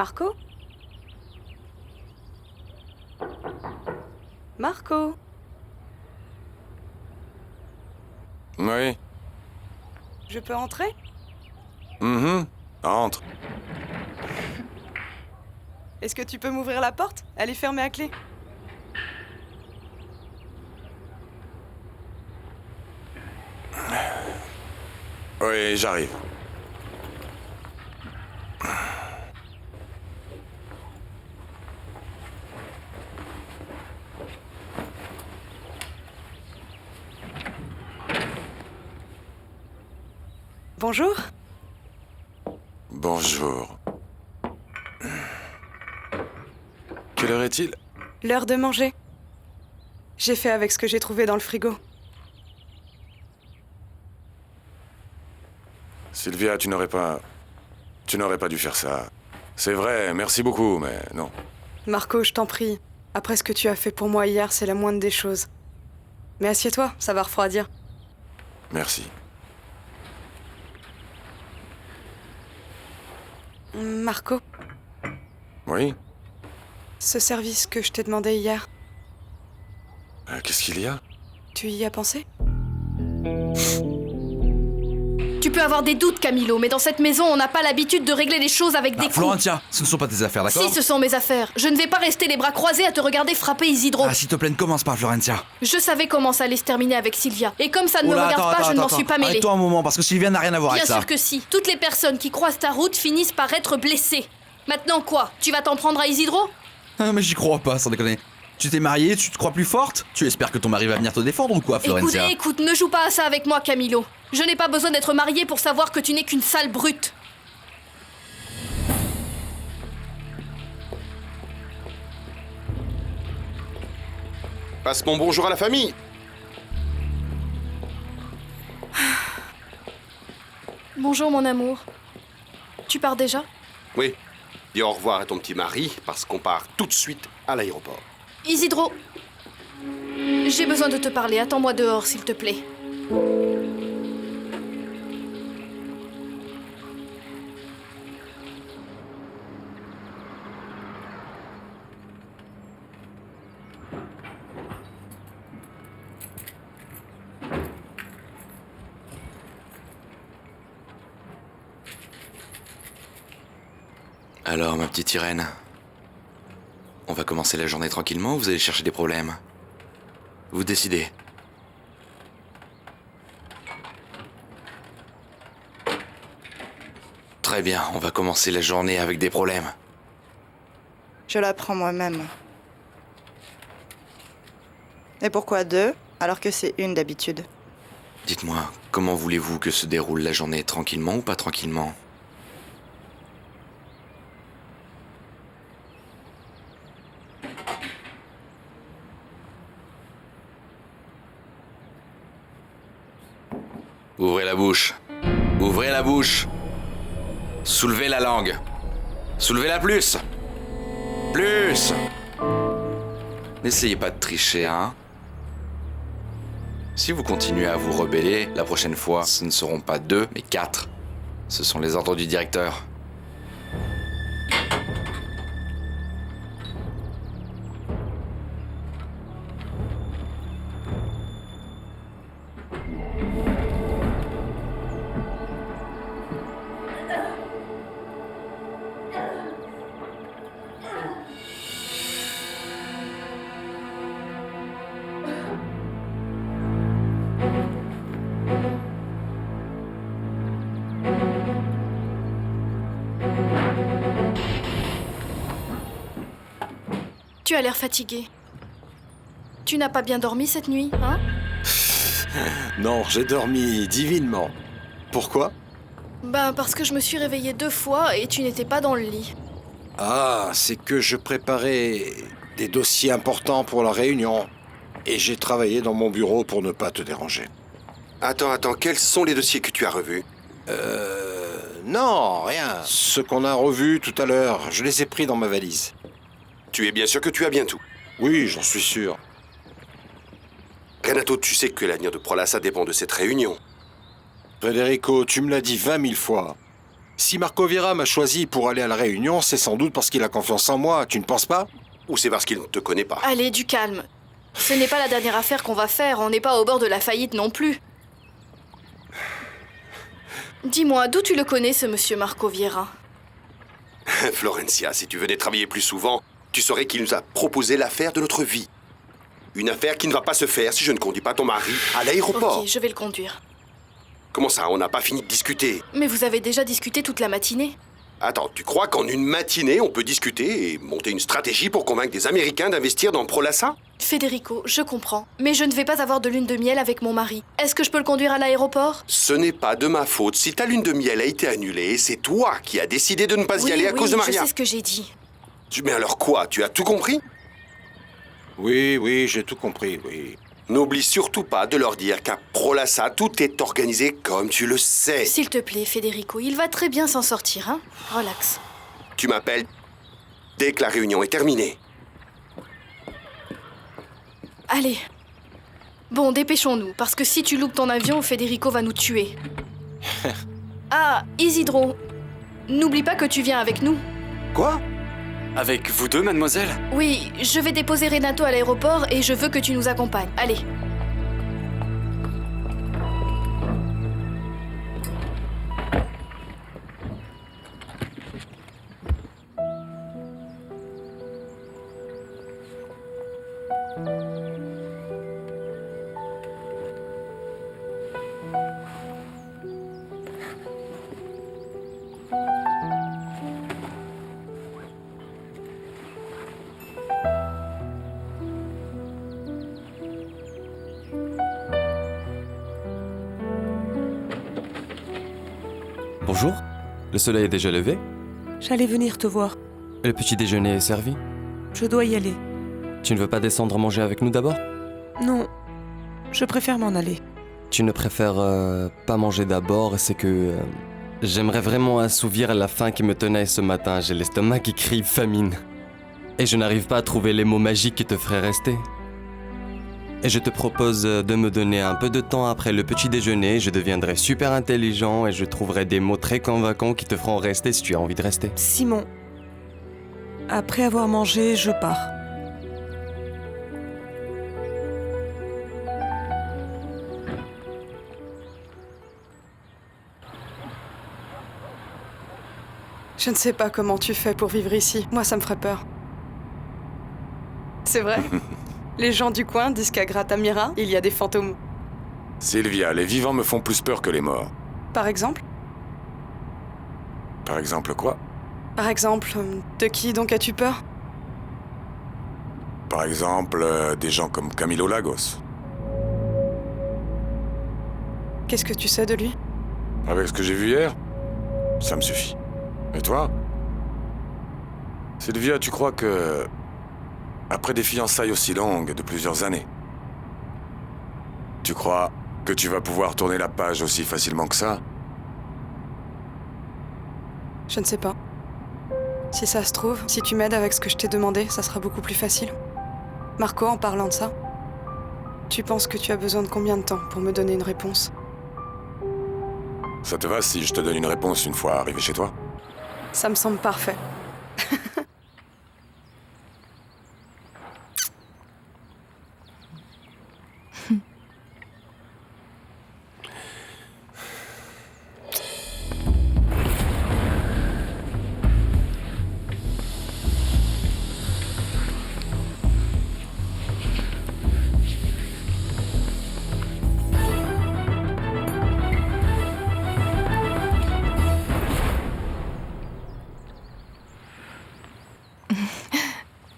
Marco? Marco? Oui. Je peux entrer? Entre. Est-ce que tu peux m'ouvrir la porte? Elle est fermée à clé. Oui, j'arrive. Bonjour. Bonjour. Quelle heure est-il? L'heure de manger. J'ai fait avec ce que j'ai trouvé dans le frigo. Sylvia, tu n'aurais pas dû faire ça. C'est vrai, merci beaucoup, mais non. Marco, je t'en prie. Après ce que tu as fait pour moi hier, c'est la moindre des choses. Mais assieds-toi, ça va refroidir. Merci. Marco, Oui? ce service que je t'ai demandé hier, Qu'est-ce qu'il y a? tu y as pensé? Tu peux avoir des doutes, Camilo, mais dans cette maison, on n'a pas l'habitude de régler les choses avec des coups. Florentia, ce ne sont pas tes affaires, d'accord? Si, ce sont mes affaires. Je ne vais pas rester les bras croisés à te regarder frapper Isidro. Ah, s'il te plaît, ne commence pas, Florentia. Je savais comment ça allait se terminer avec Sylvia. Et comme ça ne me regarde pas, je ne m'en suis pas mêlée. Arrête-toi un moment, parce que Sylvia n'a rien à voir Bien avec ça. sûr que si. Toutes les personnes qui croisent ta route finissent par être blessées. Maintenant quoi? Tu vas t'en prendre à Isidro? Ah, mais j'y crois pas, sans déconner. Tu t'es mariée, tu te crois plus forte? Tu espères que ton mari va venir te défendre ou quoi, Florentia? Écoute, ne joue pas à ça avec moi, Camilo. Je n'ai pas besoin d'être mariée pour savoir que tu n'es qu'une sale brute. Passe mon bonjour à la famille. Bonjour, mon amour. Tu pars déjà? Oui. Dis au revoir à ton petit mari, parce qu'on part tout de suite à l'aéroport. Isidro, j'ai besoin de te parler. Attends-moi dehors, s'il te plaît. Alors, ma petite Irène, on va commencer la journée tranquillement ou vous allez chercher des problèmes? Vous décidez. Très bien, on va commencer la journée avec des problèmes. Je la prends moi-même. Et pourquoi deux, alors que c'est une d'habitude? Dites-moi, comment voulez-vous que se déroule la journée, tranquillement ou pas tranquillement? Ouvrez la bouche. Ouvrez la bouche. Soulevez la langue. Soulevez-la plus. Plus. N'essayez pas de tricher, hein. Si vous continuez à vous rebeller, la prochaine fois, ce ne seront pas 2, mais 4. Ce sont les ordres du directeur. Tu as l'air fatigué. Tu n'as pas bien dormi cette nuit, hein? Non, j'ai dormi divinement. Pourquoi? Ben, parce que je me suis réveillée 2 fois et tu n'étais pas dans le lit. Ah, c'est que je préparais des dossiers importants pour la réunion. Et j'ai travaillé dans mon bureau pour ne pas te déranger. Attends, quels sont les dossiers que tu as revus? Non, rien. Ce qu'on a revu tout à l'heure, je les ai pris dans ma valise. Tu es bien sûr que tu as bien tout. Oui, j'en suis sûr. Renato, tu sais que l'avenir de Prolassa dépend de cette réunion. Federico, tu me l'as dit 20 000 fois. Si Marco Vera m'a choisi pour aller à la réunion, c'est sans doute parce qu'il a confiance en moi, tu ne penses pas? Ou c'est parce qu'il ne te connaît pas? Allez, du calme. Ce n'est pas la dernière affaire qu'on va faire, on n'est pas au bord de la faillite non plus. Dis-moi, d'où tu le connais, ce monsieur Marco Vieira? Florencia, si tu venais travailler plus souvent, tu saurais qu'il nous a proposé l'affaire de notre vie. Une affaire qui ne va pas se faire si je ne conduis pas ton mari à l'aéroport. Ok, je vais le conduire. Comment ça, on n'a pas fini de discuter? Mais vous avez déjà discuté toute la matinée. Attends, tu crois qu'en une matinée, on peut discuter et monter une stratégie pour convaincre des Américains d'investir dans Prolassa? Federico, je comprends, mais je ne vais pas avoir de lune de miel avec mon mari. Est-ce que je peux le conduire à l'aéroport? Ce n'est pas de ma faute. Si ta lune de miel a été annulée, c'est toi qui as décidé de ne pas y aller à cause de Maria. Je sais ce que j'ai dit. Mais alors quoi? Tu as tout compris? Oui, j'ai tout compris, oui. N'oublie surtout pas de leur dire qu'à Prolassa, tout est organisé comme tu le sais. S'il te plaît, Federico, il va très bien s'en sortir, hein? Relax. Tu m'appelles dès que la réunion est terminée. Allez. Bon, dépêchons-nous, parce que si tu loupes ton avion, Federico va nous tuer. Ah, Isidro, n'oublie pas que tu viens avec nous. Quoi? Avec vous deux, mademoiselle? Oui, je vais déposer Renato à l'aéroport et je veux que tu nous accompagnes. Allez. Bonjour, le soleil est déjà levé? J'allais venir te voir. Le petit déjeuner est servi? Je dois y aller. Tu ne veux pas descendre manger avec nous d'abord? Non, je préfère m'en aller. Tu ne préfères pas manger d'abord, c'est que j'aimerais vraiment assouvir la faim qui me tenait ce matin. J'ai l'estomac qui crie famine. Et je n'arrive pas à trouver les mots magiques qui te feraient rester. Et je te propose de me donner un peu de temps après le petit déjeuner, je deviendrai super intelligent et je trouverai des mots très convaincants qui te feront rester si tu as envie de rester. Simon, après avoir mangé, je pars. Je ne sais pas comment tu fais pour vivre ici. Moi, ça me ferait peur. C'est vrai? Les gens du coin disent qu'à Gratamira, il y a des fantômes. Sylvia, les vivants me font plus peur que les morts. Par exemple? Par exemple quoi? Par exemple, de qui donc as-tu peur? Par exemple, des gens comme Camilo Lagos. Qu'est-ce que tu sais de lui? Avec ce que j'ai vu hier, ça me suffit. Et toi? Sylvia, tu crois que... Après des fiançailles aussi longues de plusieurs années, tu crois que tu vas pouvoir tourner la page aussi facilement que ça? Je ne sais pas. Si ça se trouve, si tu m'aides avec ce que je t'ai demandé, ça sera beaucoup plus facile. Marco, en parlant de ça, tu penses que tu as besoin de combien de temps pour me donner une réponse? Ça te va si je te donne une réponse une fois arrivé chez toi? Ça me semble parfait.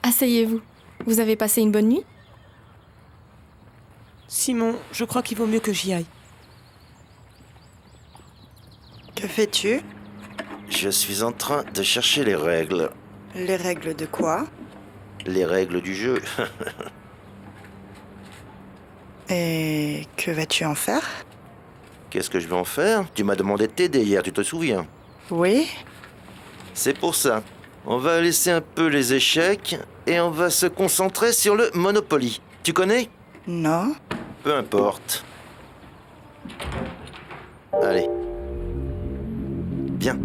Asseyez-vous. Vous avez passé une bonne nuit? Simon, je crois qu'il vaut mieux que j'y aille. Que fais-tu? Je suis en train de chercher les règles. Les règles de quoi? Les règles du jeu. Et que vas-tu en faire? Qu'est-ce que je vais en faire? Tu m'as demandé de t'aider hier, tu te souviens? Oui. C'est pour ça. On va laisser un peu les échecs et on va se concentrer sur le Monopoly. Tu connais? Non. Peu importe. Allez. Bien.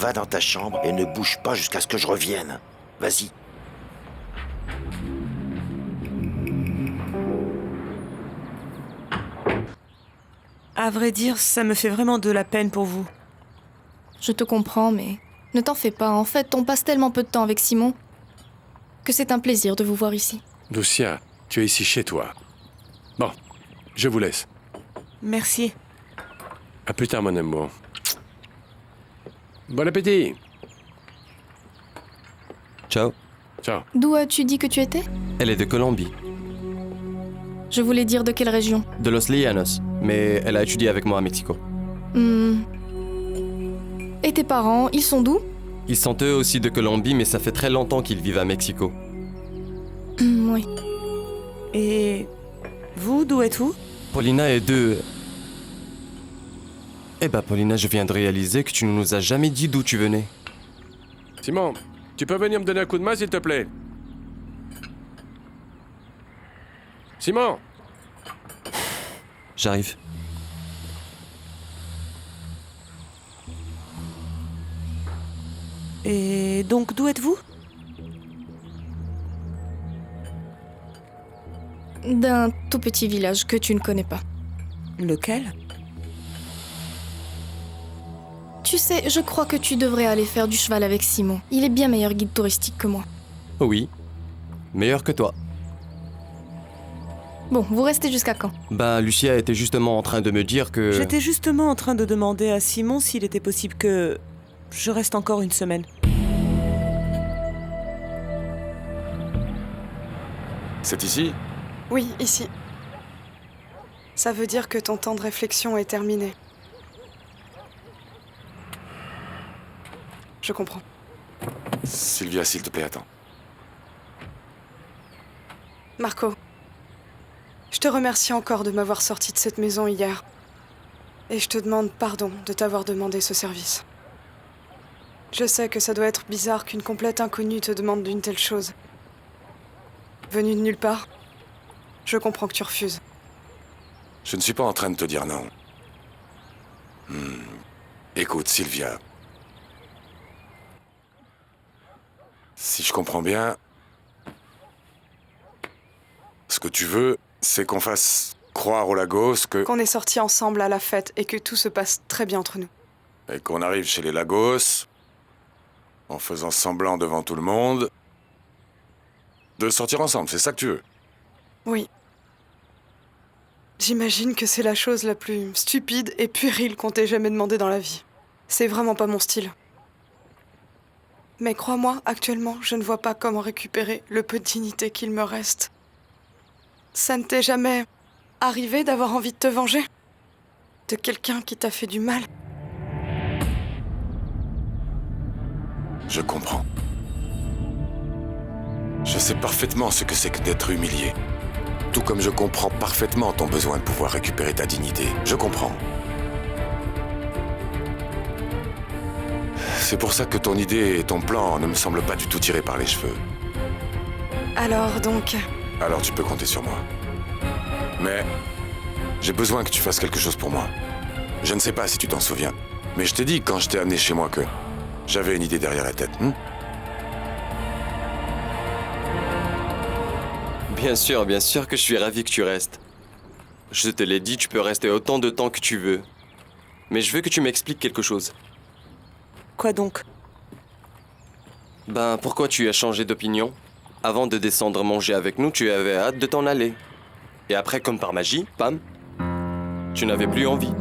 va dans ta chambre et ne bouge pas jusqu'à ce que je revienne. Vas-y. À vrai dire, ça me fait vraiment de la peine pour vous. Je te comprends, mais ne t'en fais pas. En fait, on passe tellement peu de temps avec Simon que c'est un plaisir de vous voir ici. Lucia, tu es ici chez toi. Bon, je vous laisse. Merci. À plus tard, mon amour. Bon appétit. Ciao. Ciao. D'où as-tu dit que tu étais? Elle est de Colombie, Je voulais dire de quelle région? de Los Llanos, mais elle a étudié avec moi à Mexico. Et tes parents, ils sont d'où? Ils sont eux aussi de Colombie, mais ça fait très longtemps qu'ils vivent à Mexico. Oui. Et vous, d'où êtes-vous? Paulina est de... Eh ben, Paulina, je viens de réaliser que tu ne nous as jamais dit d'où tu venais. Simon, tu peux venir me donner un coup de main, s'il te plaît? Simon! J'arrive. Et donc, d'où êtes-vous? D'un tout petit village que tu ne connais pas. Lequel? Tu sais, je crois que tu devrais aller faire du cheval avec Simon. Il est bien meilleur guide touristique que moi. Oui. Meilleur que toi. Bon, vous restez jusqu'à quand? Ben, Lucia était justement en train de me dire que... J'étais justement en train de demander à Simon s'il était possible que je reste encore une semaine. C'est ici? Oui, ici. Ça veut dire que ton temps de réflexion est terminé. Je comprends. Sylvia, s'il te plaît, attends. Marco, je te remercie encore de m'avoir sorti de cette maison hier. Et je te demande pardon de t'avoir demandé ce service. Je sais que ça doit être bizarre qu'une complète inconnue te demande d'une telle chose. Venue de nulle part, je comprends que tu refuses. Je ne suis pas en train de te dire non. Écoute, Sylvia. Si je comprends bien, ce que tu veux, c'est qu'on fasse croire aux Lagos que... Qu'on est sortis ensemble à la fête et que tout se passe très bien entre nous. Et qu'on arrive chez les Lagos, en faisant semblant devant tout le monde, de sortir ensemble, c'est ça que tu veux? Oui. J'imagine que c'est la chose la plus stupide et puérile qu'on t'ait jamais demandé dans la vie. C'est vraiment pas mon style. Mais crois-moi, actuellement, je ne vois pas comment récupérer le peu de dignité qu'il me reste. Ça ne t'est jamais arrivé d'avoir envie de te venger? De quelqu'un qui t'a fait du mal? Je comprends. Je sais parfaitement ce que c'est que d'être humilié. Tout comme je comprends parfaitement ton besoin de pouvoir récupérer ta dignité. Je comprends. C'est pour ça que ton idée et ton plan ne me semblent pas du tout tirés par les cheveux. Alors donc... Alors tu peux compter sur moi. Mais j'ai besoin que tu fasses quelque chose pour moi. Je ne sais pas si tu t'en souviens, mais je t'ai dit quand je t'ai amené chez moi que j'avais une idée derrière la tête. Bien sûr que je suis ravi que tu restes. Je te l'ai dit, tu peux rester autant de temps que tu veux. Mais je veux que tu m'expliques quelque chose. Quoi donc? Ben, pourquoi tu as changé d'opinion? Avant de descendre manger avec nous, tu avais hâte de t'en aller. Et après, comme par magie, pam, tu n'avais plus envie.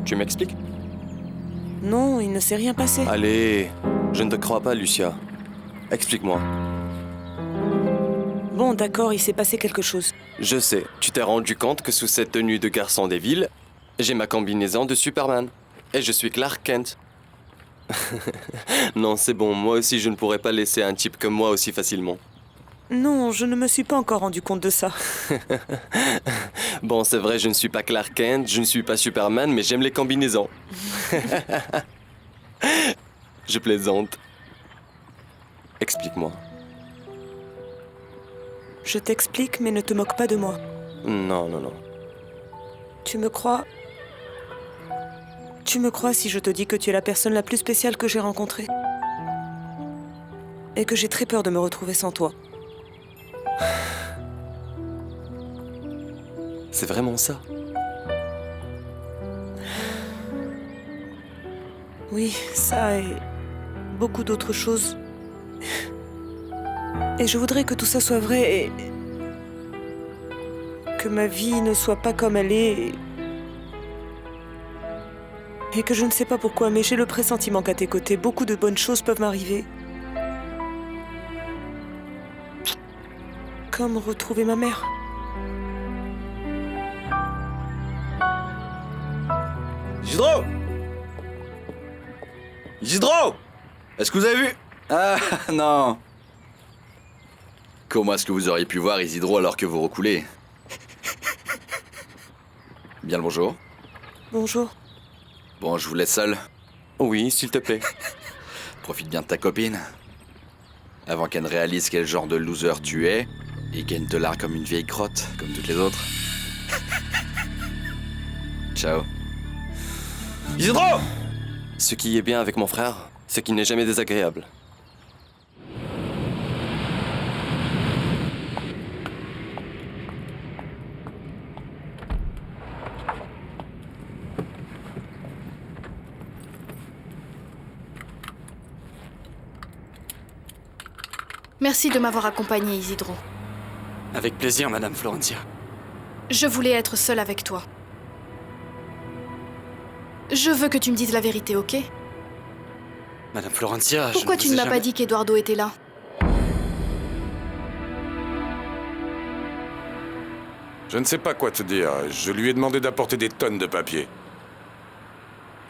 Tu m'expliques? Non, il ne s'est rien passé. Allez, je ne te crois pas, Lucia. Explique-moi. Bon, d'accord, il s'est passé quelque chose. Je sais, tu t'es rendu compte que sous cette tenue de garçon des villes, j'ai ma combinaison de Superman. Et je suis Clark Kent. Non, c'est bon, moi aussi je ne pourrais pas laisser un type comme moi aussi facilement. Non, je ne me suis pas encore rendu compte de ça. Bon, c'est vrai, je ne suis pas Clark Kent, je ne suis pas Superman, mais j'aime les combinaisons. Je plaisante. Explique-moi. Je t'explique, mais ne te moque pas de moi. Non. Tu me crois Tu me crois si je te dis que tu es la personne la plus spéciale que j'ai rencontrée? Et que j'ai très peur de me retrouver sans toi. C'est vraiment ça. Oui, ça et beaucoup d'autres choses. Et je voudrais que tout ça soit vrai et que ma vie ne soit pas comme elle est. Et que je ne sais pas pourquoi, mais j'ai le pressentiment qu'à tes côtés, beaucoup de bonnes choses peuvent m'arriver. Comme retrouver ma mère. Isidro! Isidro! Est-ce que vous avez vu? Ah, non. Comment est-ce que vous auriez pu voir Isidro alors que vous recoulez? Bien le bonjour. Bonjour. Bon, je vous laisse seul. Oui, s'il te plaît. Profite bien de ta copine. Avant qu'elle ne réalise quel genre de loser tu es et qu'elle ne te largue comme une vieille crotte, comme toutes les autres. Ciao. Isidro! Ce qui est bien avec mon frère, c'est qu'il n'est jamais désagréable. Merci de m'avoir accompagné, Isidro. Avec plaisir, Madame Florencia. Je voulais être seule avec toi. Je veux que tu me dises la vérité, ok? Madame Florencia, Pourquoi tu ne m'as pas dit qu'Eduardo était là? Je ne sais pas quoi te dire. Je lui ai demandé d'apporter des tonnes de papier.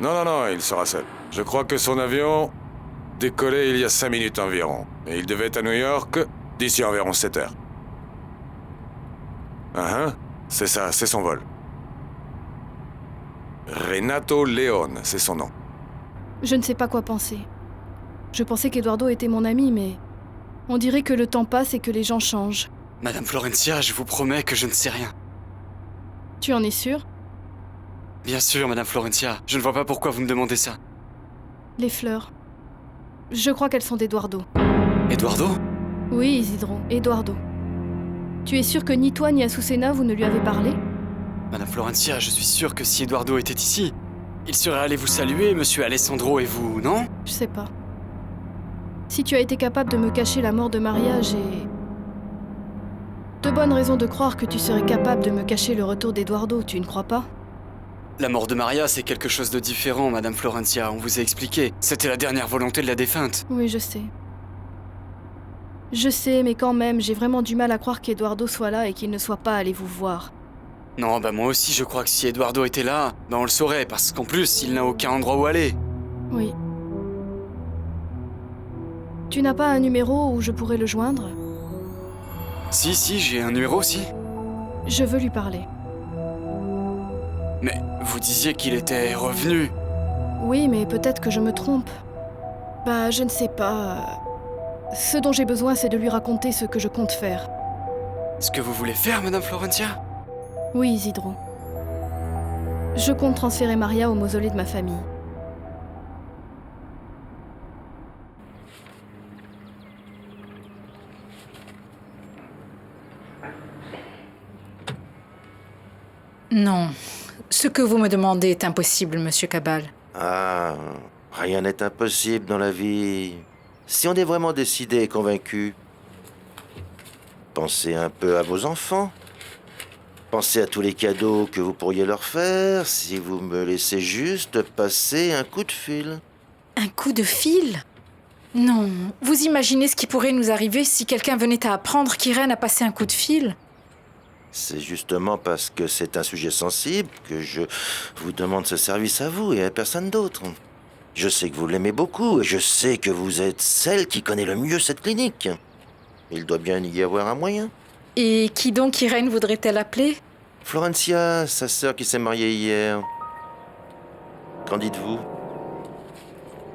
Non, il sera seul. Je crois que son avion décollait il y a 5 minutes environ. Et il devait être à New York d'ici environ 7 heures. C'est ça, c'est son vol. Renato Leone, c'est son nom. Je ne sais pas quoi penser. Je pensais qu'Eduardo était mon ami, mais on dirait que le temps passe et que les gens changent. Madame Florencia, je vous promets que je ne sais rien. Tu en es sûr? Bien sûr, Madame Florencia. Je ne vois pas pourquoi vous me demandez ça. Les fleurs. Je crois qu'elles sont d'Eduardo. Eduardo? Oui, Isidro, Eduardo. Tu es sûr que ni toi ni Azucena vous ne lui avez parlé? Madame Florencia, je suis sûr que si Eduardo était ici, il serait allé vous saluer, Monsieur Alessandro et vous, non? Je sais pas. Si tu as été capable de me cacher la mort de Maria, j'ai de bonnes raisons de croire que tu serais capable de me cacher le retour d'Eduardo, tu ne crois pas? La mort de Maria, c'est quelque chose de différent, Madame Florencia. On vous a expliqué. C'était la dernière volonté de la défunte. Oui, je sais. Je sais, mais quand même, j'ai vraiment du mal à croire qu'Eduardo soit là et qu'il ne soit pas allé vous voir. Non, moi aussi, je crois que si Eduardo était là, on le saurait, parce qu'en plus, il n'a aucun endroit où aller. Oui. Tu n'as pas un numéro où je pourrais le joindre? Si, j'ai un numéro aussi. Je veux lui parler. Mais vous disiez qu'il était revenu. Oui, mais peut-être que je me trompe. Je ne sais pas. Ce dont j'ai besoin, c'est de lui raconter ce que je compte faire. Ce que vous voulez faire, Madame Florencia? Oui, Isidro. Je compte transférer Maria au mausolée de ma famille. Non. Ce que vous me demandez est impossible, Monsieur Cabal. Ah, rien n'est impossible dans la vie. Si on est vraiment décidé et convaincu, pensez un peu à vos enfants. Pensez à tous les cadeaux que vous pourriez leur faire si vous me laissez juste passer un coup de fil. Un coup de fil? Non. Vous imaginez ce qui pourrait nous arriver si quelqu'un venait à apprendre qu'Irène a passé un coup de fil? C'est justement parce que c'est un sujet sensible que je vous demande ce service à vous et à personne d'autre. Je sais que vous l'aimez beaucoup et je sais que vous êtes celle qui connaît le mieux cette clinique. Il doit bien y avoir un moyen. Et qui donc Irène voudrait-elle appeler? Florencia, sa sœur qui s'est mariée hier. Qu'en dites-vous?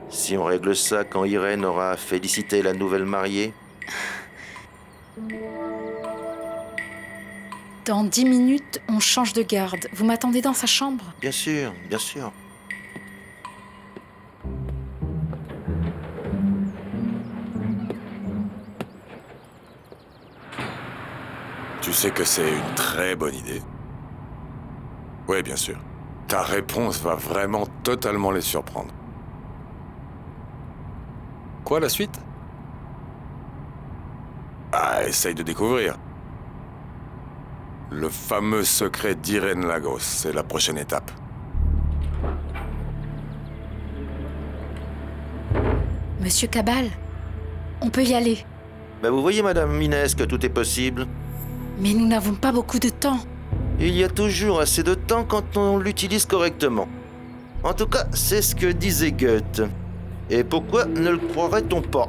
Si on règle ça quand Irène aura félicité la nouvelle mariée? Dans 10 minutes, on change de garde. Vous m'attendez dans sa chambre? Bien sûr, bien sûr. Tu sais que c'est une très bonne idée. Oui, bien sûr. Ta réponse va vraiment totalement les surprendre. Quoi, la suite? Ah, essaye de découvrir. Le fameux secret d'Irène Lagos, c'est la prochaine étape. Monsieur Cabal, on peut y aller. Ben vous voyez, Madame Inès, que tout est possible. Mais nous n'avons pas beaucoup de temps. Il y a toujours assez de temps quand on l'utilise correctement. En tout cas, c'est ce que disait Goethe. Et pourquoi ne le croirait-on pas?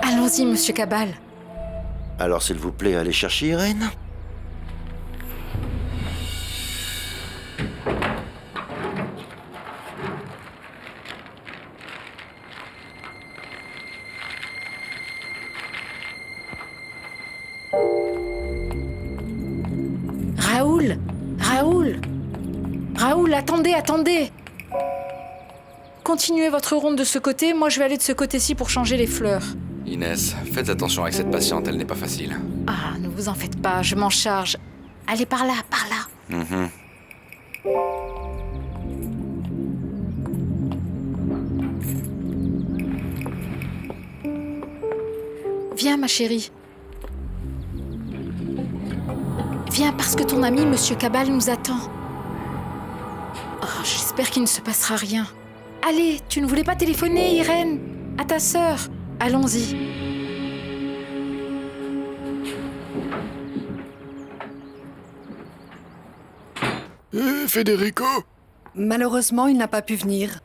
Allons-y, Monsieur Cabal. Alors, s'il vous plaît, allez chercher Irène. Raoul, attendez. Continuez votre ronde de ce côté, moi je vais aller de ce côté-ci pour changer les fleurs. Inès, faites attention avec cette patiente, elle n'est pas facile. Ah, ne vous en faites pas, je m'en charge. Allez, par là. Mhm. Viens, ma chérie. Viens, parce que ton ami, Monsieur Cabal, nous attend. Oh, j'espère qu'il ne se passera rien. Allez, tu ne voulais pas téléphoner, Irène? À ta sœur. Allons-y. Federico? Malheureusement, il n'a pas pu venir.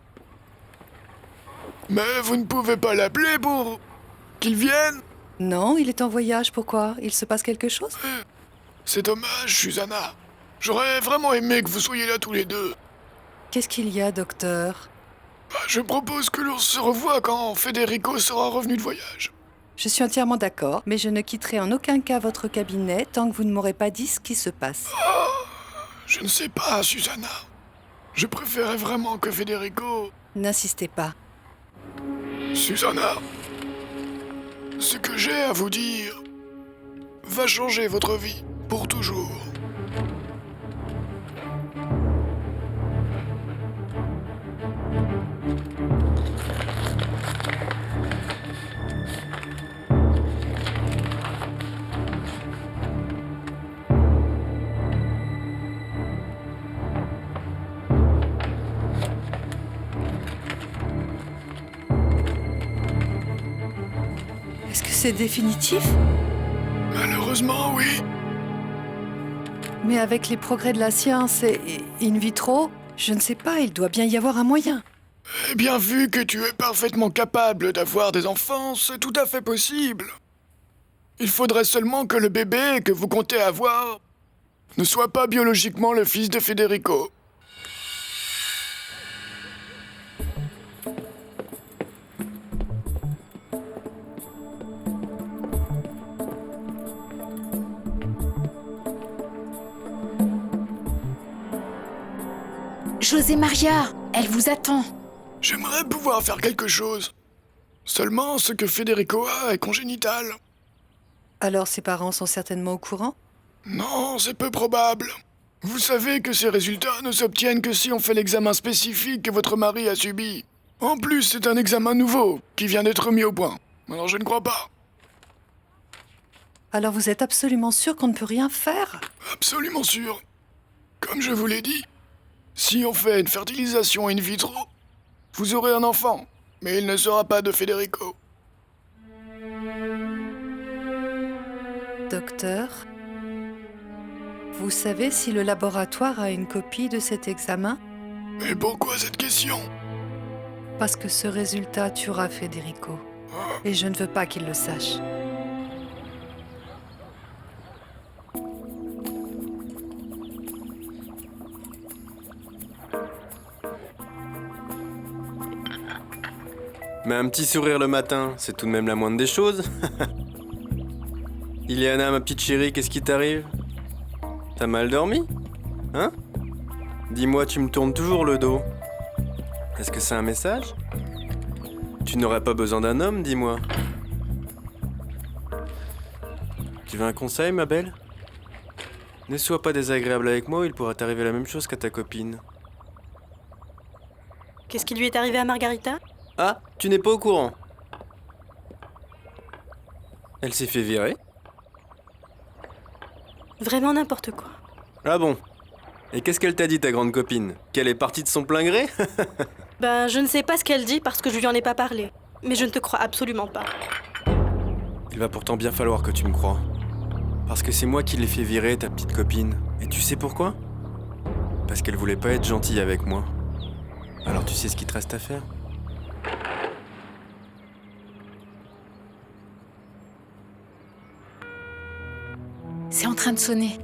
Mais vous ne pouvez pas l'appeler pour qu'il vienne? Non, il est en voyage, pourquoi? Il se passe quelque chose? C'est dommage, Susanna. J'aurais vraiment aimé que vous soyez là tous les deux. Qu'est-ce qu'il y a, docteur? Je propose que l'on se revoie quand Federico sera revenu de voyage. Je suis entièrement d'accord, mais je ne quitterai en aucun cas votre cabinet tant que vous ne m'aurez pas dit ce qui se passe. Je ne sais pas, Susanna. Je préférais vraiment que Federico... N'insistez pas. Susanna, ce que j'ai à vous dire va changer votre vie pour toujours. Est-ce que c'est définitif? Malheureusement, oui. Mais avec les progrès de la science et in vitro, je ne sais pas, il doit bien y avoir un moyen. Eh bien, vu que tu es parfaitement capable d'avoir des enfants, c'est tout à fait possible. Il faudrait seulement que le bébé que vous comptez avoir ne soit pas biologiquement le fils de Federico. José Maria, elle vous attend. J'aimerais pouvoir faire quelque chose. Seulement, ce que Federico a est congénital. Alors ses parents sont certainement au courant? Non, c'est peu probable. Vous savez que ces résultats ne s'obtiennent que si on fait l'examen spécifique que votre mari a subi. En plus, c'est un examen nouveau, qui vient d'être mis au point. Alors je ne crois pas. Alors vous êtes absolument sûr qu'on ne peut rien faire? Absolument sûr. Comme je vous l'ai dit, si on fait une fertilisation in vitro, vous aurez un enfant, mais il ne sera pas de Federico. Docteur, vous savez si le laboratoire a une copie de cet examen? Mais pourquoi cette question? Parce que ce résultat tuera Federico. Et je ne veux pas qu'il le sache. Mais un petit sourire le matin, c'est tout de même la moindre des choses. Iliana, ma petite chérie, qu'est-ce qui t'arrive? T'as mal dormi? Hein? Dis-moi, tu me tournes toujours le dos. Est-ce que c'est un message? Tu n'aurais pas besoin d'un homme, dis-moi. Tu veux un conseil, ma belle? Ne sois pas désagréable avec moi, il pourra t'arriver la même chose qu'à ta copine. Qu'est-ce qui lui est arrivé à Margarita? Ah, tu n'es pas au courant. Elle s'est fait virer. Vraiment n'importe quoi. Ah bon? Et qu'est-ce qu'elle t'a dit, ta grande copine? Qu'elle est partie de son plein gré? Ben, je ne sais pas ce qu'elle dit parce que je lui en ai pas parlé. Mais je ne te crois absolument pas. Il va pourtant bien falloir que tu me crois. Parce que c'est moi qui l'ai fait virer, ta petite copine. Et tu sais pourquoi? Parce qu'elle voulait pas être gentille avec moi. Alors tu sais ce qu'il te reste à faire? C'est en train de sonner.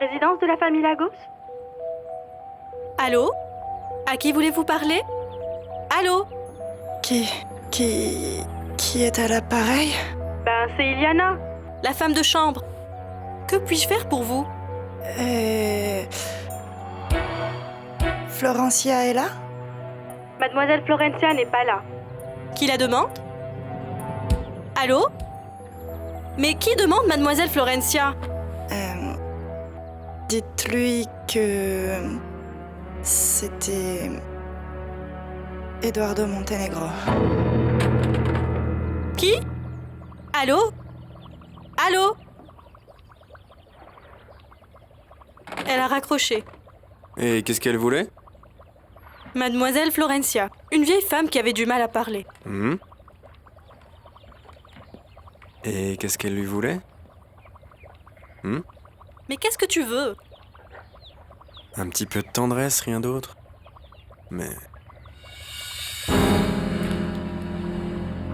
Résidence de la famille Lagos? Allô? À qui voulez-vous parler? Allô? Qui est à l'appareil? Ben, c'est Iliana, la femme de chambre. Que puis-je faire pour vous? Florencia est là? Mademoiselle Florencia n'est pas là. Qui la demande? Allô? Mais qui demande Mademoiselle Florencia? Dites-lui que c'était Eduardo Montenegro. Qui? Allô? Allô? Elle a raccroché. Et qu'est-ce qu'elle voulait? Mademoiselle Florencia, une vieille femme qui avait du mal à parler. Et qu'est-ce qu'elle lui voulait? Mais qu'est-ce que tu veux? Un petit peu de tendresse, rien d'autre. Mais...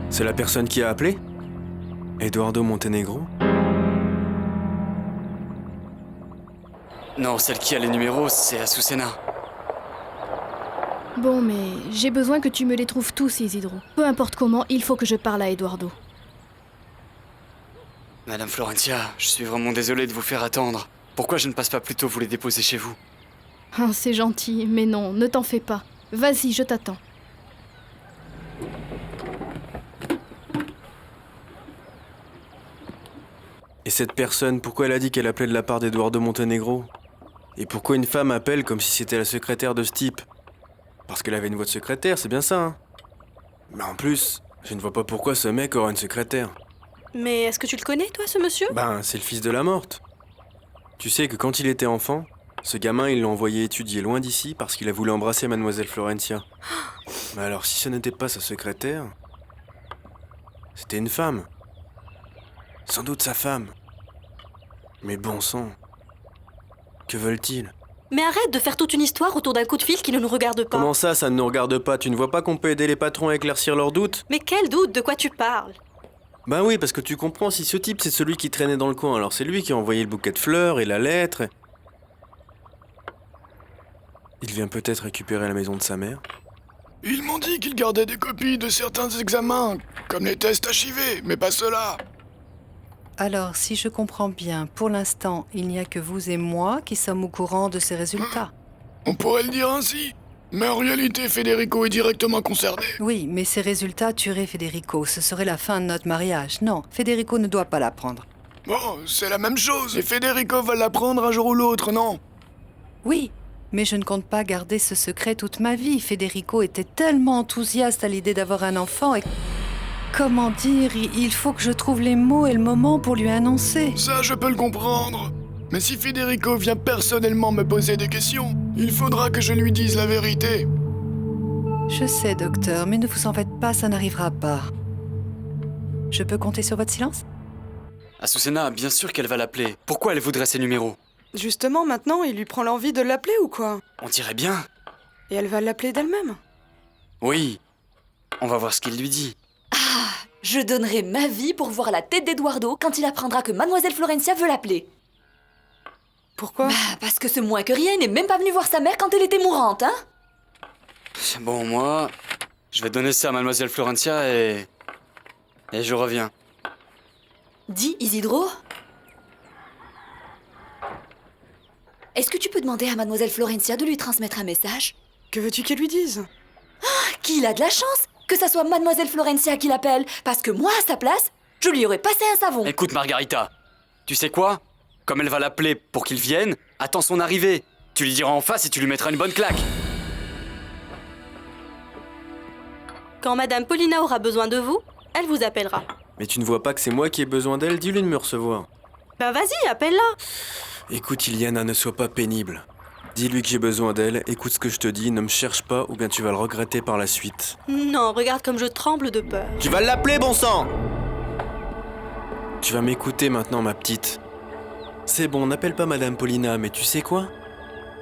C'est la personne qui a appelé? Eduardo Montenegro? Non, celle qui a les numéros, c'est Azucena. Bon, mais j'ai besoin que tu me les trouves tous, Isidro. Peu importe comment, il faut que je parle à Eduardo. Madame Florencia, je suis vraiment désolé de vous faire attendre. Pourquoi je ne passe pas plutôt vous les déposer chez vous? Ah, c'est gentil, mais non, ne t'en fais pas. Vas-y, je t'attends. Et cette personne, pourquoi elle a dit qu'elle appelait de la part d'Eduardo Montenegro? Et pourquoi une femme appelle comme si c'était la secrétaire de ce type? Parce qu'elle avait une voix de secrétaire, c'est bien ça, hein? Mais en plus, je ne vois pas pourquoi ce mec aura une secrétaire. Mais est-ce que tu le connais, toi, ce monsieur? Ben, c'est le fils de la morte. Tu sais que quand il était enfant, ce gamin, il l'a envoyé étudier loin d'ici parce qu'il a voulu embrasser Mademoiselle Florencia. Mais alors, si ce n'était pas sa secrétaire, c'était une femme. Sans doute sa femme. Mais bon sang, que veulent-ils? Mais arrête de faire toute une histoire autour d'un coup de fil qui ne nous regarde pas. Comment ça ne nous regarde pas? Tu ne vois pas qu'on peut aider les patrons à éclaircir leurs doutes? Mais quel doute? De quoi tu parles? Ben oui, parce que tu comprends, si ce type c'est celui qui traînait dans le coin, alors c'est lui qui a envoyé le bouquet de fleurs et la lettre. Il vient peut-être récupérer la maison de sa mère. Ils m'ont dit qu'ils gardaient des copies de certains examens, comme les tests HIV, mais pas ceux-là. Alors, si je comprends bien, pour l'instant, il n'y a que vous et moi qui sommes au courant de ces résultats. On pourrait le dire ainsi. Mais en réalité, Federico est directement concerné. Oui, mais ces résultats tueraient Federico. Ce serait la fin de notre mariage. Non, Federico ne doit pas l'apprendre. Bon, c'est la même chose. Et Federico va l'apprendre un jour ou l'autre, non? Oui, mais je ne compte pas garder ce secret toute ma vie. Federico était tellement enthousiaste à l'idée d'avoir un enfant et... Comment dire, il faut que je trouve les mots et le moment pour lui annoncer. Ça, je peux le comprendre. Mais si Federico vient personnellement me poser des questions, il faudra que je lui dise la vérité. Je sais, docteur, mais ne vous en faites pas, ça n'arrivera pas. Je peux compter sur votre silence? Azucena, bien sûr qu'elle va l'appeler. Pourquoi elle voudrait ses numéros? Justement, maintenant, il lui prend l'envie de l'appeler ou quoi? On dirait bien. Et elle va l'appeler d'elle-même? Oui. On va voir ce qu'il lui dit. Ah, je donnerai ma vie pour voir la tête d'Eduardo quand il apprendra que Mademoiselle Florencia veut l'appeler. Pourquoi? Parce que ce moins que rien n'est même pas venu voir sa mère quand elle était mourante, hein? Bon, moi, je vais donner ça à Mademoiselle Florencia et Et je reviens. Dis, Isidro? Est-ce que tu peux demander à Mademoiselle Florencia de lui transmettre un message? Que veux-tu qu'elle lui dise? Qu'il a de la chance que ça soit Mademoiselle Florencia qui l'appelle, parce que moi, à sa place, je lui aurais passé un savon. Écoute, Margarita, tu sais quoi? Comme elle va l'appeler pour qu'il vienne, attends son arrivée. Tu lui diras en face et tu lui mettras une bonne claque. Quand Madame Paulina aura besoin de vous, elle vous appellera. Mais tu ne vois pas que c'est moi qui ai besoin d'elle? Dis-lui de me recevoir. Ben vas-y, appelle-la. Écoute, Iliana, ne sois pas pénible. Dis-lui que j'ai besoin d'elle, écoute ce que je te dis, ne me cherche pas ou bien tu vas le regretter par la suite. Non, regarde comme je tremble de peur. Tu vas l'appeler, bon sang! Tu vas m'écouter maintenant, ma petite. C'est bon, n'appelle pas Madame Paulina, mais tu sais quoi?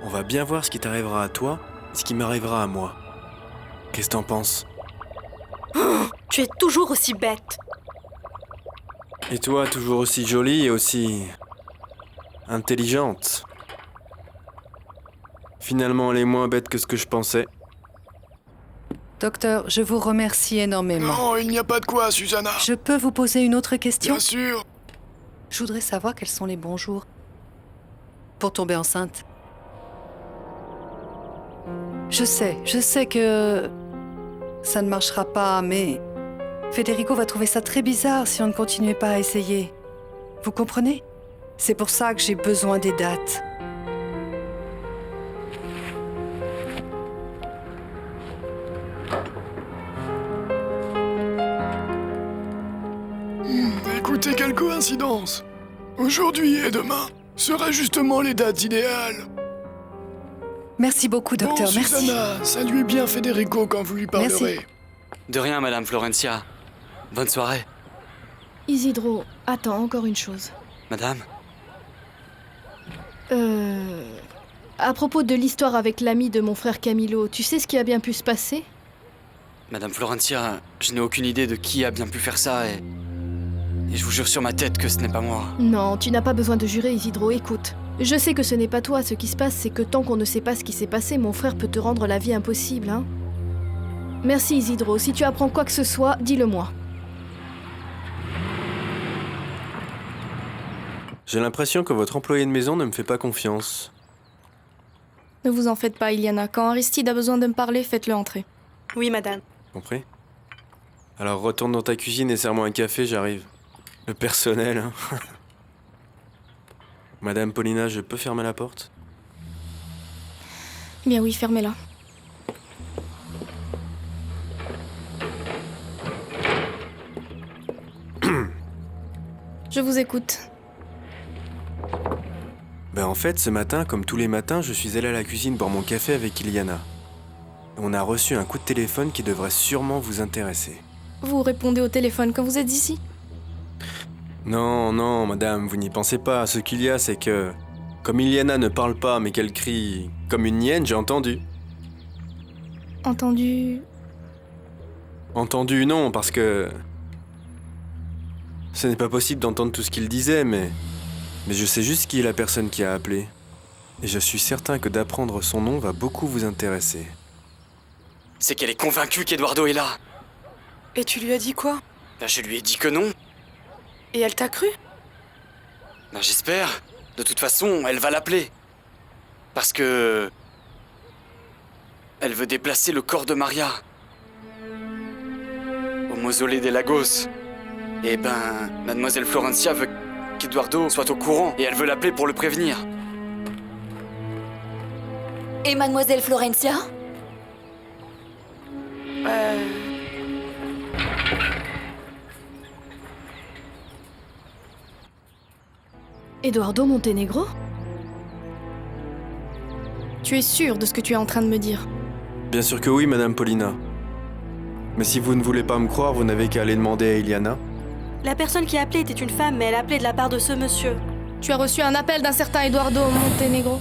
On va bien voir ce qui t'arrivera à toi et ce qui m'arrivera à moi. Qu'est-ce que t'en penses? Oh, tu es toujours aussi bête. Et toi, toujours aussi jolie et aussi... intelligente. Finalement, elle est moins bête que ce que je pensais. Docteur, je vous remercie énormément. Non, il n'y a pas de quoi, Susanna. Je peux vous poser une autre question? Bien sûr. Je voudrais savoir quels sont les bons jours pour tomber enceinte. Je sais que ça ne marchera pas, mais Federico va trouver ça très bizarre si on ne continuait pas à essayer. Vous comprenez? C'est pour ça que j'ai besoin des dates. Écoutez, quelle coïncidence. Aujourd'hui et demain seraient justement les dates idéales. Merci beaucoup, docteur, bon, merci. Susanna, saluez bien Federico quand vous lui parlerez. Merci. De rien, Madame Florencia. Bonne soirée. Isidro, attends, encore une chose. Madame? À propos de l'histoire avec l'ami de mon frère Camilo, tu sais ce qui a bien pu se passer? Madame Florencia, je n'ai aucune idée de qui a bien pu faire ça et je vous jure sur ma tête que ce n'est pas moi. Non, tu n'as pas besoin de jurer, Isidro, écoute. Je sais que ce n'est pas toi, ce qui se passe, c'est que tant qu'on ne sait pas ce qui s'est passé, mon frère peut te rendre la vie impossible, hein. Merci, Isidro. Si tu apprends quoi que ce soit, dis-le-moi. J'ai l'impression que votre employé de maison ne me fait pas confiance. Ne vous en faites pas, Iliana. Quand Aristide a besoin de me parler, faites-le entrer. Oui, madame. Compris? Alors retourne dans ta cuisine et serre-moi un café, j'arrive. Le personnel, hein. Madame Paulina, je peux fermer la porte? Bien oui, fermez-la. Je vous écoute. Ben en fait, ce matin, comme tous les matins, je suis allé à la cuisine boire mon café avec Iliana. On a reçu un coup de téléphone qui devrait sûrement vous intéresser. Vous répondez au téléphone quand vous êtes ici? Non, non, madame, vous n'y pensez pas. Ce qu'il y a, c'est que... Comme Iliana ne parle pas, mais qu'elle crie comme une hyène, j'ai entendu. Entendu? Entendu, non, parce que... Ce n'est pas possible d'entendre tout ce qu'il disait, mais je sais juste qui est la personne qui a appelé. Et je suis certain que d'apprendre son nom va beaucoup vous intéresser. C'est qu'elle est convaincue qu'Eduardo est là. Et tu lui as dit quoi? Ben, je lui ai dit que non. Et elle t'a cru? Ben, j'espère. De toute façon, elle va l'appeler. Parce que... Elle veut déplacer le corps de Maria. Au mausolée des Lagos. Et ben, Mademoiselle Florencia veut qu'Eduardo soit au courant et elle veut l'appeler pour le prévenir. Et Mademoiselle Florencia? Eduardo Montenegro? Tu es sûre de ce que tu es en train de me dire? Bien sûr que oui, Madame Paulina. Mais si vous ne voulez pas me croire, vous n'avez qu'à aller demander à Iliana. La personne qui a appelé était une femme, mais elle a appelé de la part de ce monsieur. Tu as reçu un appel d'un certain Eduardo Montenegro?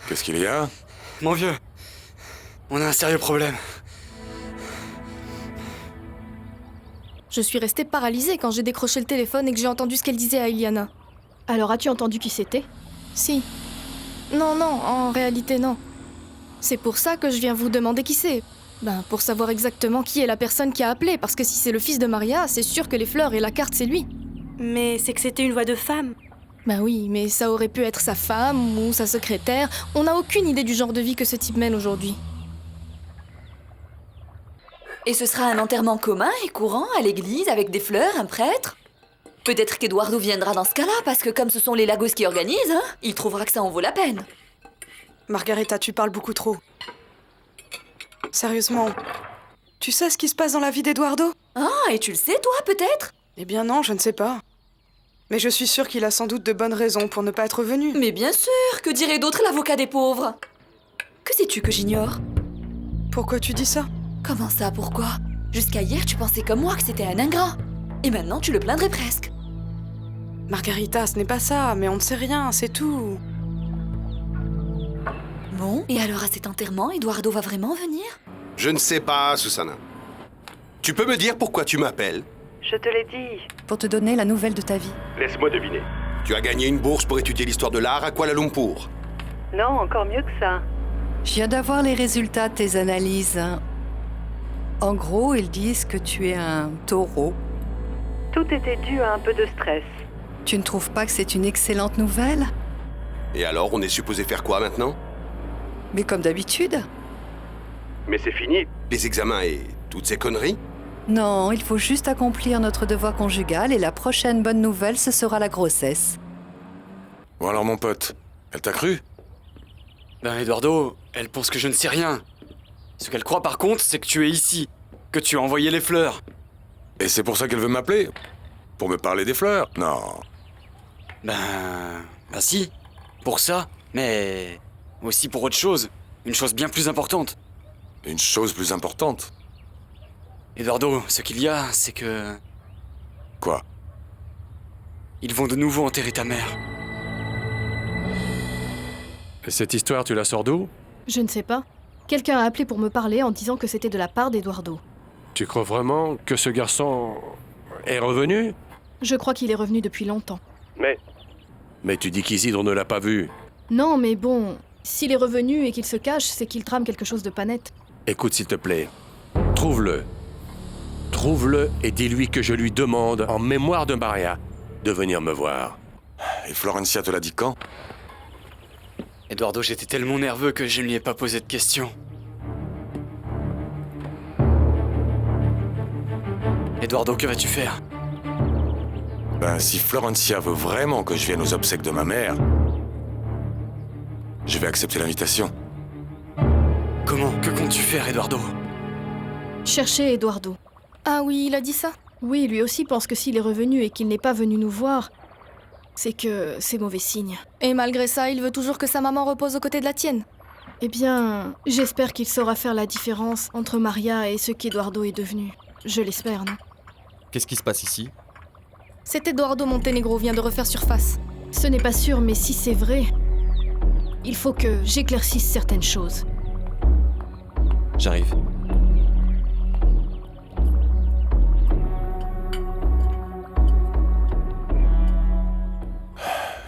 Qu'est-ce qu'il y a? Mon vieux, on a un sérieux problème. Je suis restée paralysée quand j'ai décroché le téléphone et que j'ai entendu ce qu'elle disait à Iliana. Alors as-tu entendu qui c'était? Si. Non, en réalité non. C'est pour ça que je viens vous demander qui c'est. Ben, pour savoir exactement qui est la personne qui a appelé, parce que si c'est le fils de Maria, c'est sûr que les fleurs et la carte, c'est lui. Mais c'est que c'était une voix de femme. Ben oui, mais ça aurait pu être sa femme ou sa secrétaire. On n'a aucune idée du genre de vie que ce type mène aujourd'hui. Et ce sera un enterrement commun et courant à l'église avec des fleurs, un prêtre? Peut-être qu'Eduardo viendra dans ce cas-là, parce que comme ce sont les Lagos qui organisent, hein, il trouvera que ça en vaut la peine. Margarita, tu parles beaucoup trop. Sérieusement, tu sais ce qui se passe dans la vie d'Eduardo? Ah, et tu le sais, toi, peut-être? Eh bien non, je ne sais pas. Mais je suis sûre qu'il a sans doute de bonnes raisons pour ne pas être venu. Mais bien sûr, que dirait d'autre l'avocat des pauvres? Que sais-tu que j'ignore? Pourquoi tu dis ça? Comment ça, pourquoi? Jusqu'à hier, tu pensais comme moi que c'était un ingrat. Et maintenant, tu le plaindrais presque. Margarita, ce n'est pas ça, mais on ne sait rien, c'est tout. Bon, et alors à cet enterrement, Eduardo va vraiment venir? Je ne sais pas, Susanna. Tu peux me dire pourquoi tu m'appelles? Je te l'ai dit. Pour te donner la nouvelle de ta vie. Laisse-moi deviner. Tu as gagné une bourse pour étudier l'histoire de l'art à Kuala Lumpur. Non, encore mieux que ça. Je viens d'avoir les résultats de tes analyses. En gros, ils disent que tu es un taureau. Tout était dû à un peu de stress. Tu ne trouves pas que c'est une excellente nouvelle? Et alors, on est supposé faire quoi maintenant? Mais comme d'habitude. Mais c'est fini. Les examens et toutes ces conneries? Non, il faut juste accomplir notre devoir conjugal et la prochaine bonne nouvelle, ce sera la grossesse. Bon alors mon pote, elle t'a cru? Ben Eduardo, elle pense que je ne sais rien. Ce qu'elle croit par contre, c'est que tu es ici, que tu as envoyé les fleurs. Et c'est pour ça qu'elle veut m'appeler? Pour me parler des fleurs? Non. Ben si, pour ça, mais aussi pour autre chose, une chose bien plus importante. Une chose plus importante? Eduardo, ce qu'il y a, c'est que... Quoi? Ils vont de nouveau enterrer ta mère. Et cette histoire, tu la sors d'où? Je ne sais pas. Quelqu'un a appelé pour me parler en disant que c'était de la part d'Eduardo. Tu crois vraiment que ce garçon est revenu? Je crois qu'il est revenu depuis longtemps. Mais tu dis qu'Isidre ne l'a pas vu. Non, mais bon, s'il est revenu et qu'il se cache, c'est qu'il trame quelque chose de pas net. Écoute, s'il te plaît, trouve-le. Trouve-le et dis-lui que je lui demande, en mémoire de Maria, de venir me voir. Et Florencia te l'a dit quand? Eduardo, j'étais tellement nerveux que je ne lui ai pas posé de questions. Eduardo, que vas-tu faire? Ben, si Florencia veut vraiment que je vienne aux obsèques de ma mère, je vais accepter l'invitation. Comment? Que comptes-tu faire, Eduardo? Chercher Eduardo. Ah oui, il a dit ça? Oui, lui aussi pense que s'il est revenu et qu'il n'est pas venu nous voir, c'est que c'est mauvais signe. Et malgré ça, il veut toujours que sa maman repose aux côtés de la tienne? Eh bien, j'espère qu'il saura faire la différence entre Maria et ce qu'Eduardo est devenu. Je l'espère, non? Qu'est-ce qui se passe ici? Cet Eduardo Montenegro vient de refaire surface. Ce n'est pas sûr, mais si c'est vrai, il faut que j'éclaircisse certaines choses. J'arrive.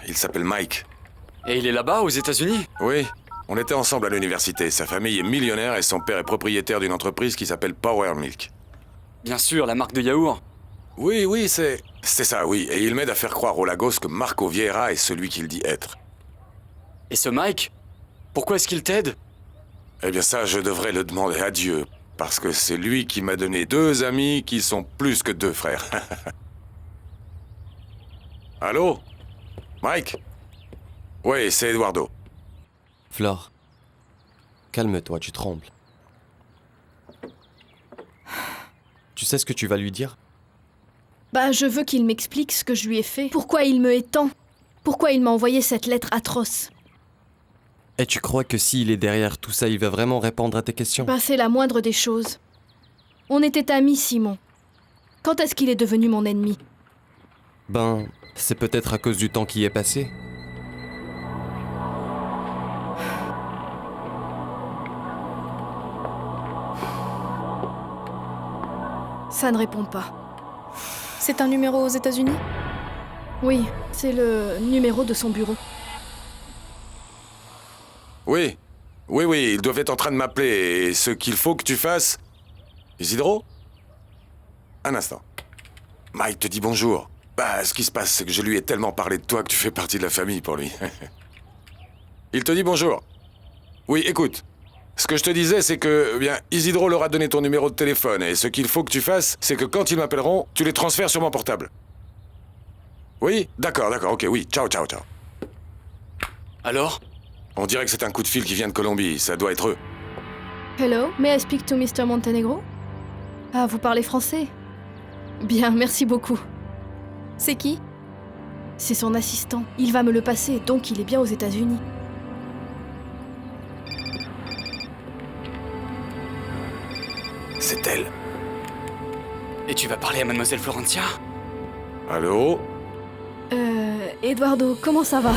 Il s'appelle Mike. Et il est là-bas, aux États-Unis? Oui, on était ensemble à l'université. Sa famille est millionnaire et son père est propriétaire d'une entreprise qui s'appelle Power Milk. Bien sûr, la marque de yaourt. Oui, c'est ça, oui. Et il m'aide à faire croire aux Lagos que Marco Vieira est celui qu'il dit être. Et ce Mike? Pourquoi est-ce qu'il t'aide? Eh bien ça, je devrais le demander à Dieu. Parce que c'est lui qui m'a donné 2 amis qui sont plus que 2 frères. Allô? Mike? Oui, c'est Eduardo. Flore, calme-toi, tu trembles. Tu sais ce que tu vas lui dire? Bah, je veux qu'il m'explique ce que je lui ai fait. Pourquoi il me hait tant? Pourquoi il m'a envoyé cette lettre atroce? Et tu crois que s'il est derrière tout ça, il va vraiment répondre à tes questions? Bah, c'est la moindre des choses. On était amis, Simon. Quand est-ce qu'il est devenu mon ennemi? Ben, c'est peut-être à cause du temps qui est passé. Ça ne répond pas. C'est un numéro aux États-Unis? Oui, c'est le numéro de son bureau. Oui. Oui, ils doivent être en train de m'appeler. Et ce qu'il faut que tu fasses... Isidro? Un instant. Mike te dit bonjour. Bah, ce qui se passe, c'est que je lui ai tellement parlé de toi que tu fais partie de la famille pour lui. Il te dit bonjour. Oui, écoute. Ce que je te disais, c'est que, bien, Isidro leur a donné ton numéro de téléphone. Et ce qu'il faut que tu fasses, c'est que quand ils m'appelleront, tu les transfères sur mon portable. Oui? D'accord, ok, oui. Ciao. Alors? On dirait que c'est un coup de fil qui vient de Colombie. Ça doit être eux. Hello, may I speak to Mr. Montenegro? Ah, vous parlez français? Bien, merci beaucoup. C'est qui? C'est son assistant. Il va me le passer, donc il est bien aux États-Unis. C'est elle. Et tu vas parler à Mademoiselle Florencia? Allô? Eduardo, comment ça va?